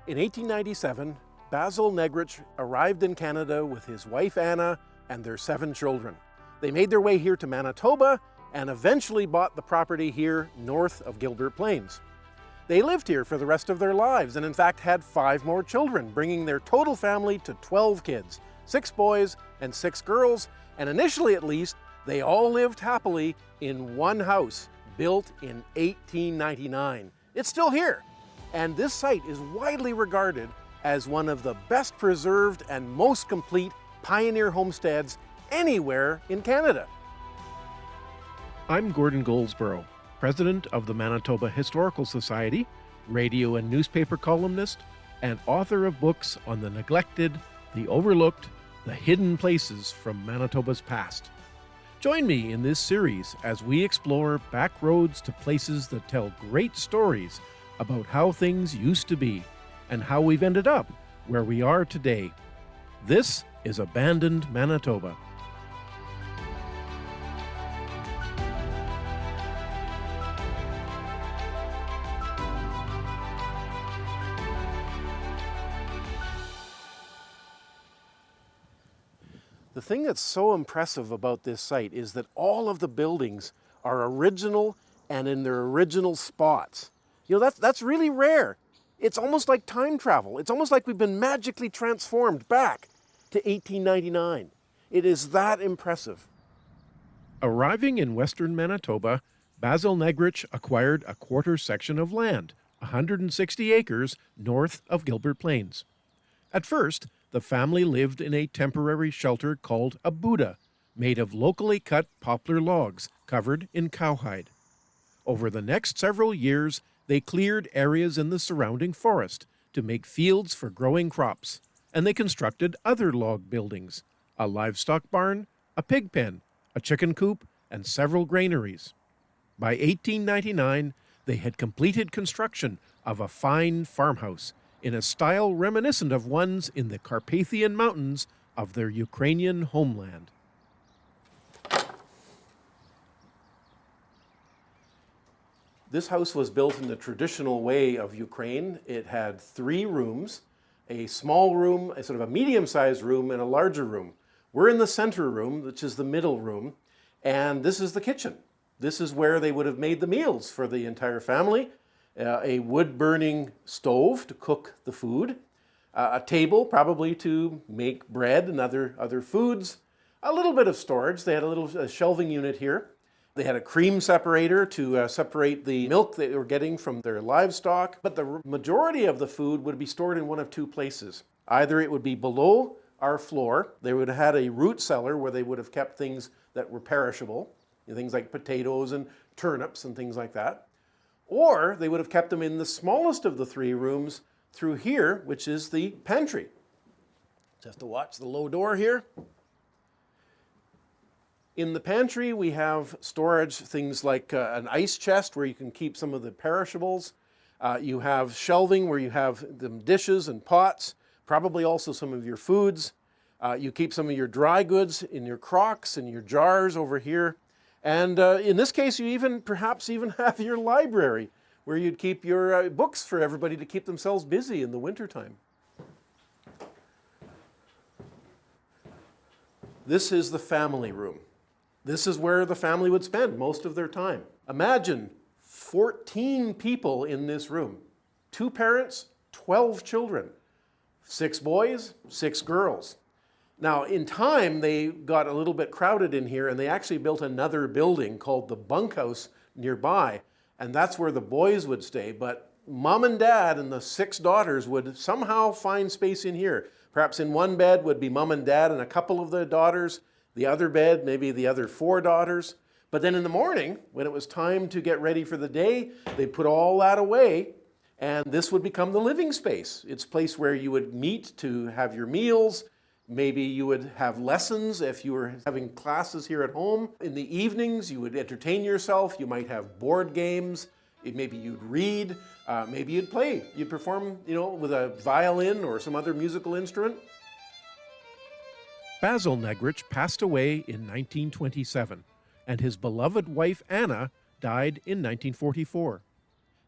In 1897, Basil Negrychs arrived in Canada with his wife Anna and their 7 children. They made their way here to Manitoba and eventually bought the property here north of Gilbert Plains. They lived here for the rest of their lives and in fact had 5 more children, bringing their total family to 12 kids, 6 boys and 6 girls, and initially at least, they all lived happily in one house built in 1899. It's still here, and this site is widely regarded as one of the best preserved and most complete pioneer homesteads anywhere in Canada. I'm Gordon Goldsborough, president of the Manitoba Historical Society, radio and newspaper columnist, and author of books on the neglected, the overlooked, the hidden places from Manitoba's past. Join me in this series as we explore back roads to places that tell great stories about how things used to be and how we've ended up where we are today. This is Abandoned Manitoba. The thing that's so impressive about this site is that all of the buildings are original and in their original spots. You know, that's really rare. It's almost like time travel. It's almost like we've been magically transformed back to 1899. It is that impressive. Arriving in western Manitoba, Basil Negrychs acquired a quarter section of land, 160 acres north of Gilbert Plains. At first, the family lived in a temporary shelter called a Buddha, made of locally cut poplar logs covered in cowhide. Over the next several years, they cleared areas in the surrounding forest to make fields for growing crops, and they constructed other log buildings, a livestock barn, a pig pen, a chicken coop, and several granaries. By 1899, they had completed construction of a fine farmhouse in a style reminiscent of ones in the Carpathian Mountains of their Ukrainian homeland. This house was built in the traditional way of Ukraine. It had 3 rooms, a small room, a sort of a medium-sized room, and a larger room. We're in the center room, which is the middle room, and this is the kitchen. This is where they would have made the meals for the entire family. A wood-burning stove to cook the food, a table probably to make bread and other foods, a little bit of storage. They had a little shelving unit here. They had a cream separator to separate the milk that they were getting from their livestock. But the majority of the food would be stored in one of 2 places. Either it would be below our floor. They would have had a root cellar where they would have kept things that were perishable, things like potatoes and turnips and things like that. Or they would have kept them in the smallest of the 3 rooms through here, which is the pantry. Just to watch the low door here. In the pantry, we have storage, things like an ice chest where you can keep some of the perishables. You have shelving where you have the dishes and pots, probably also some of your foods. You keep some of your dry goods in your crocks and your jars over here. And in this case, you perhaps even have your library where you'd keep your books for everybody to keep themselves busy in the wintertime. This is the family room. This is where the family would spend most of their time. Imagine 14 people in this room. 2 parents, 12 children. 6 boys, 6 girls. Now, in time, they got a little bit crowded in here, and they actually built another building called the Bunk House nearby, and that's where the boys would stay. But mom and dad and the 6 daughters would somehow find space in here. Perhaps in one bed would be mom and dad and a couple of the daughters. The other bed, maybe the other 4 daughters. But then in the morning, when it was time to get ready for the day, they'd put all that away, and this would become the living space. It's a place where you would meet to have your meals. Maybe you would have lessons if you were having classes here at home. In the evenings, you would entertain yourself. You might have board games. Maybe you'd read. Maybe you'd play. You'd perform, with a violin or some other musical instrument. Basil Negrychs passed away in 1927, and his beloved wife Anna died in 1944.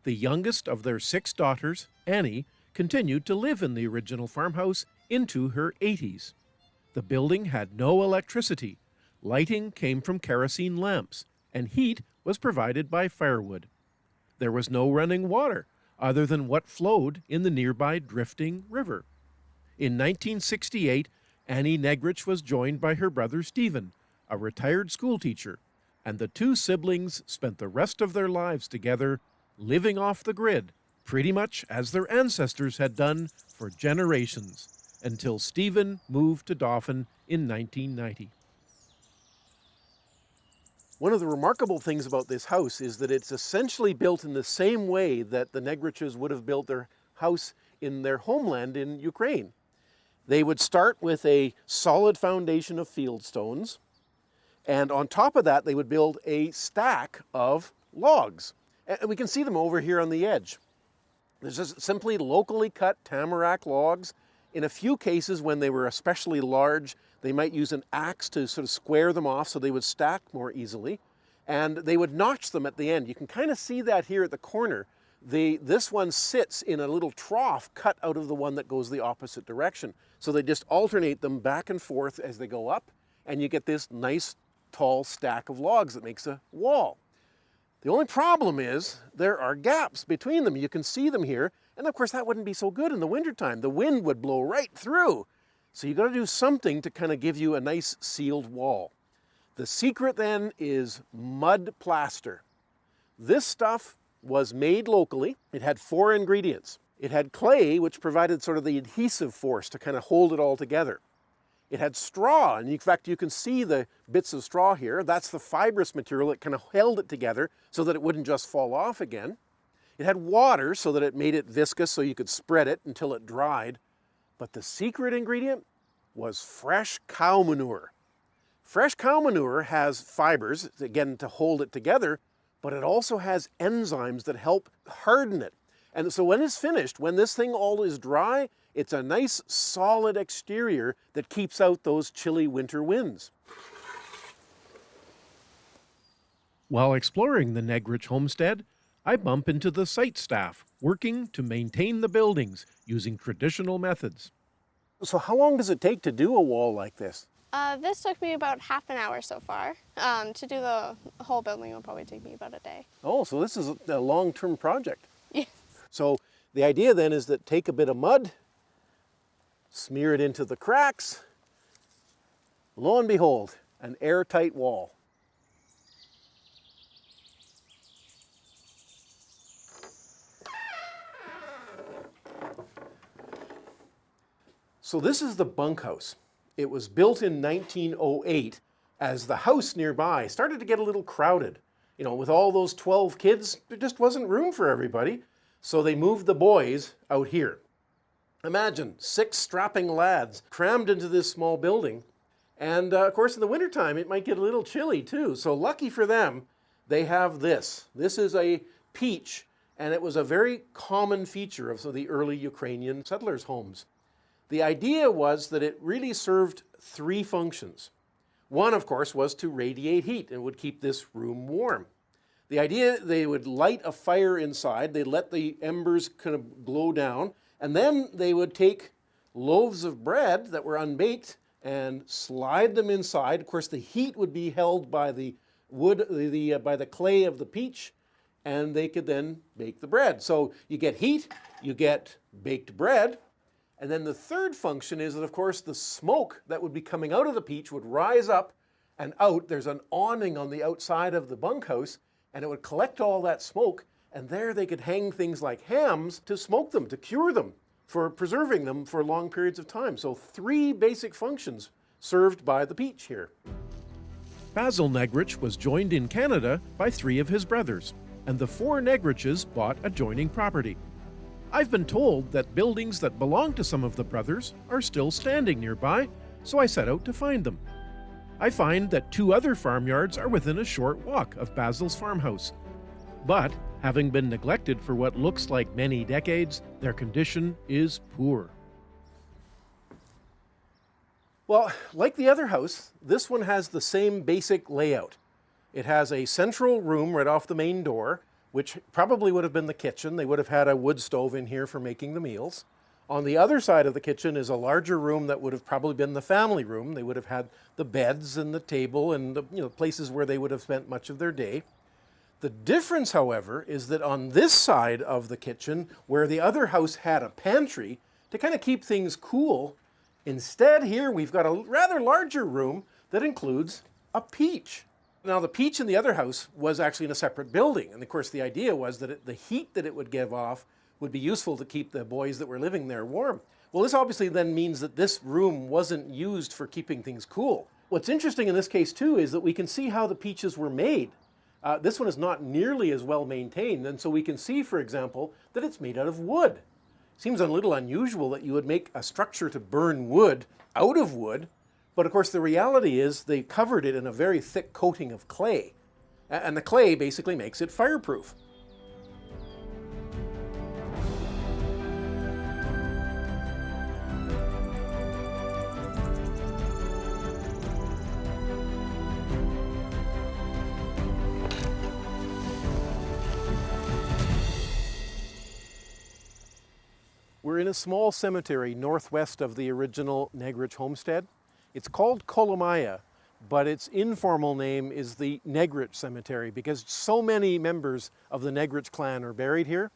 The youngest of their 6 daughters, Annie, continued to live in the original farmhouse into her 80s. The building had no electricity. Lighting came from kerosene lamps, and heat was provided by firewood. There was no running water other than what flowed in the nearby drifting river. In 1968, Annie Negrychs was joined by her brother Stephen, a retired schoolteacher, and the two siblings spent the rest of their lives together, living off the grid, pretty much as their ancestors had done for generations, until Stephen moved to Dauphin in 1990. One of the remarkable things about this house is that it's essentially built in the same way that the Negrychs would have built their house in their homeland in Ukraine. They would start with a solid foundation of field stones, and on top of that they would build a stack of logs. And we can see them over here on the edge. There's just simply locally cut tamarack logs. In a few cases, when they were especially large, they might use an axe to sort of square them off so they would stack more easily. And they would notch them at the end. You can kind of see that here at the corner. This one sits in a little trough cut out of the one that goes the opposite direction. So they just alternate them back and forth as they go up, and you get this nice tall stack of logs that makes a wall. The only problem is there are gaps between them. You can see them here. And of course, that wouldn't be so good in the wintertime. The wind would blow right through. So you got to do something to kind of give you a nice sealed wall. The secret then is mud plaster. This stuff was made locally. It had 4 ingredients. It had clay, which provided sort of the adhesive force to kind of hold it all together. It had straw, and in fact, you can see the bits of straw here. That's the fibrous material that kind of held it together so that it wouldn't just fall off again. It had water so that it made it viscous so you could spread it until it dried. But the secret ingredient was fresh cow manure. Fresh cow manure has fibers, again, to hold it together, but it also has enzymes that help harden it. And so when it's finished, when this thing all is dry, it's a nice solid exterior that keeps out those chilly winter winds. While exploring the Negrych homestead, I bump into the site staff working to maintain the buildings using traditional methods. So how long does it take to do a wall like this? This took me about half an hour so far. To do the whole building will probably take me about a day. Oh, so this is a long-term project. Yes. So the idea then is that take a bit of mud, smear it into the cracks, lo and behold, an airtight wall. So this is the Bunk House. It was built in 1908 as the house nearby started to get a little crowded. You know, with all those 12 kids, there just wasn't room for everybody. So they moved the boys out here. Imagine 6 strapping lads crammed into this small building. And of course, in the wintertime, it might get a little chilly too. So lucky for them, they have this. This is a peach, and it was a very common feature of some of the early Ukrainian settlers' homes. The idea was that it really served 3 functions. One, of course, was to radiate heat and would keep this room warm. The idea, they would light a fire inside, they'd let the embers kind of glow down, and then they would take loaves of bread that were unbaked and slide them inside. Of course, the heat would be held by the wood, by the clay of the peach, and they could then bake the bread. So you get heat, you get baked bread, and then the third function is that, of course, the smoke that would be coming out of the peach would rise up and out. There's an awning on the outside of the bunkhouse, and it would collect all that smoke, and there they could hang things like hams to smoke them, to cure them, for preserving them for long periods of time. So 3 basic functions served by the peach here. Basil Negrych was joined in Canada by 3 of his brothers, and the 4 Negrychs bought adjoining property. I've been told that buildings that belong to some of the brothers are still standing nearby, so I set out to find them. I find that 2 other farmyards are within a short walk of Basil's farmhouse. But, having been neglected for what looks like many decades, their condition is poor. Well, like the other house, this one has the same basic layout. It has a central room right off the main door, which probably would have been the kitchen. They would have had a wood stove in here for making the meals. On the other side of the kitchen is a larger room that would have probably been the family room. They would have had the beds and the table and the places where they would have spent much of their day. The difference, however, is that on this side of the kitchen, where the other house had a pantry to kind of keep things cool, instead here we've got a rather larger room that includes a peach. Now the peach in the other house was actually in a separate building, and of course the idea was that the heat that it would give off would be useful to keep the boys that were living there warm. Well, this obviously then means that this room wasn't used for keeping things cool. What's interesting in this case too is that we can see how the peaches were made. This one is not nearly as well maintained, and so we can see, for example, that it's made out of wood. Seems a little unusual that you would make a structure to burn wood out of wood, but of course the reality is they covered it in a very thick coating of clay, and the clay basically makes it fireproof. We're in a small cemetery northwest of the original Negrych homestead. It's called Kolomaya, but its informal name is the Negrychs Cemetery because so many members of the Negrychs clan are buried here.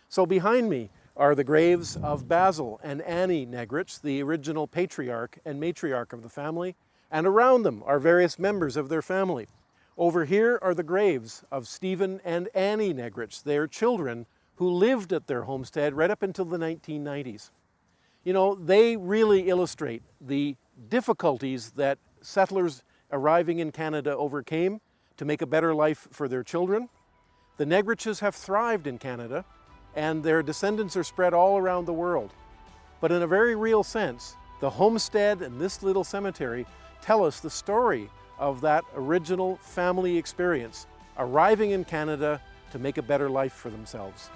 So behind me are the graves of Basil and Annie Negrychs, the original patriarch and matriarch of the family, and around them are various members of their family. Over here are the graves of Stephen and Annie Negrychs, their children, who lived at their homestead right up until the 1990s. You know, they really illustrate the difficulties that settlers arriving in Canada overcame to make a better life for their children. The Negrychs have thrived in Canada, and their descendants are spread all around the world. But in a very real sense, the homestead and this little cemetery tell us the story of that original family experience, arriving in Canada to make a better life for themselves.